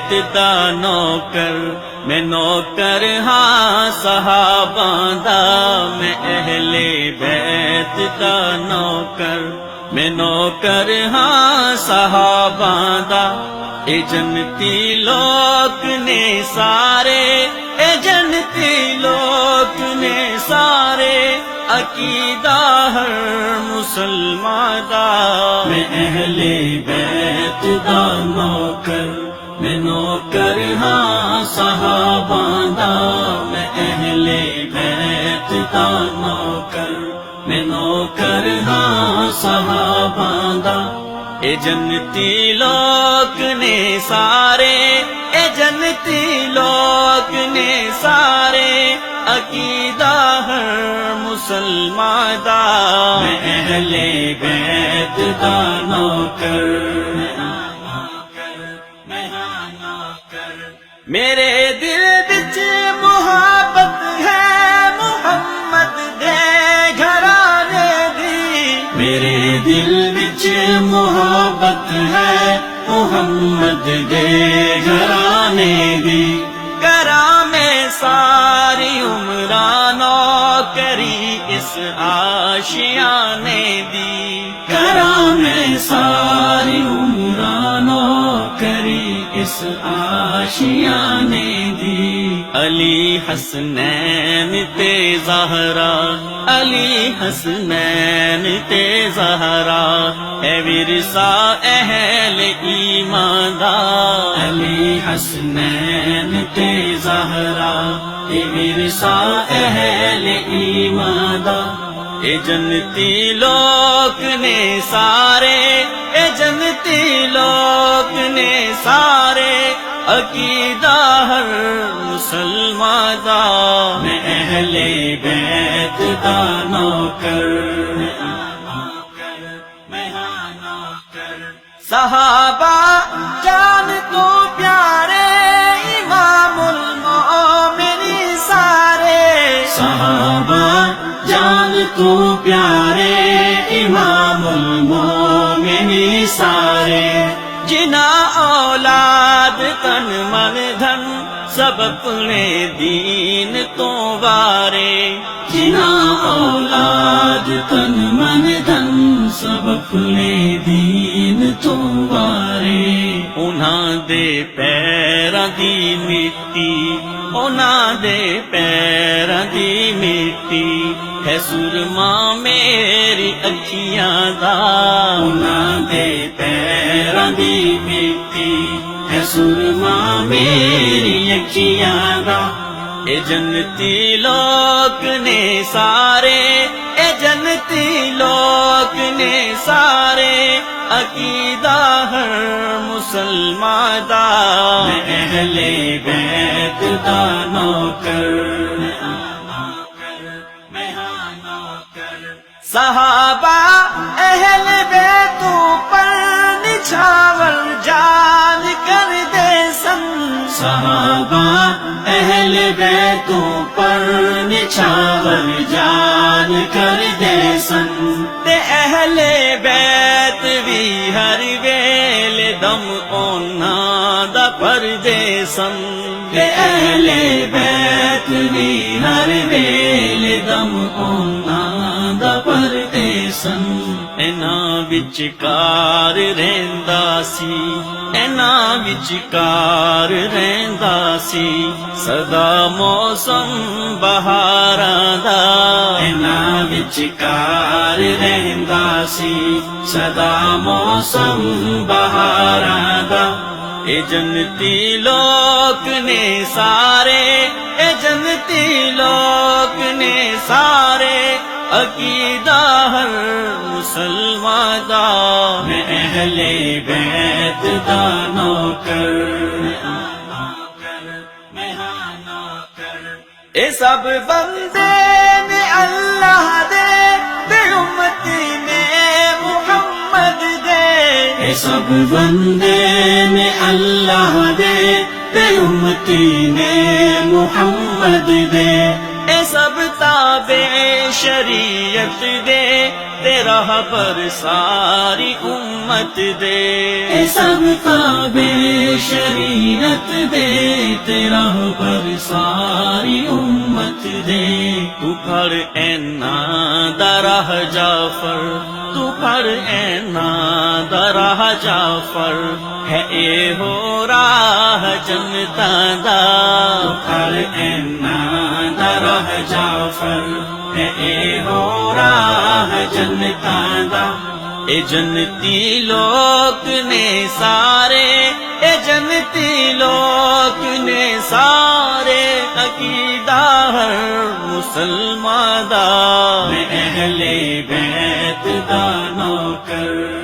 بیت دا نوکر میں نوکر ہاں صحاباں دا میں اہل بیت دا نوکر میں نوکر ہاں صحاباں دا اے جنتی لوگ نے سارے اے جنتی لوگ نے سارے عقیدہ ہر مسلمان دا میں اہل بیت دا نوکر میں نوکر ہاں صحاباں دا میں اہل بیت دا نوکر میں نوکر ہاں صحاباں دا اے جنتی لوگ نے سارے اے جنتی لوگ نے سارے عقیدہ ہر مسلمان دا میں اہل بیت دا نوکر میرے دل وچ محبت ہے محمد دے گھرانے دی میرے دل وچ محبت ہے محمد دے گھرانے دی کراں میں ساری عمران نوکری اس آشیانے دی کراں میں ساری عمران نوکری اس آشیانے دی علی حسنین تے زہرا علی حسنین تے زہرا اے ورثہ اہل ایمان دا علی حسنین تے زہرا اے ورثہ اہل ایمان دا اے جنتی لوگ نے سارے اے جنتی لوگ نے سارے عقیدہ ہر مسلمان دا میں اہل بیت دا نوکر صحابہ جان تو پیارے امام المومنین سارے صحابہ جان تو پیارے امام المومنین سارے جنا اولاد تن من دھن سب اپنے دین تو وارے جنا اولاد تن من دھن سب اپنے دین تو وارے انہاں دے پیراں دی مٹی انہاں دے پیراں دی مٹی ہے سرما میری اکھیاں دا انہاں دے پیراں دی مٹی ہے سرما میری اکھیاں دا اے جنتی لوگ نے سارے اے جنتی لوگ نے سارے عقیدہ ہر مسلمان دا میں اہل بیت دا نوکر صحابہ اہل بیت پر نچھاور جان کر دے سن صحابہ اہل بیت پر نچھاور جان کر دے سن تے اہل بیت بھی ہر ویل دم اونا دا پر دے سن تے اہل بیت بھی ہر ویل دم اونا دا پر دے سن اینا وچکار رہندا سی اینا وچکار رہندا سی سدا موسم بہاراں دا اینا وچکار رہندا سی سدا موسم بہاراں دا اے جنتی لوگ نے سارے اے جنتی لوگ نے سارے عقیدہ ہر مسلمان دا میں اہل بیت دا نوکر اے سب بندے نے اللہ دے امتی نے محمد دے اے سب بندے نے اللہ دے امتی نے محمد دے اے سب تابع شریعت دے تیرا پر ساری امت دے، اے سب تابع شریعت دے، تیرا پر ساری امت دے۔ تو پڑھ اینا درہ جعفر، تو پڑھ اینا درہ جعفر، ہے اے ہو راہ جنتاں دا، تو پڑھ اینا درہ جعفر، ہے اے ہو راہ جنتاں دا۔ اے جنتی لوگ نے سارے، اے جنتی لوگ نے سارے، عقیدہ ہر مسلمان دا، میں اہل بیت دا نوکر،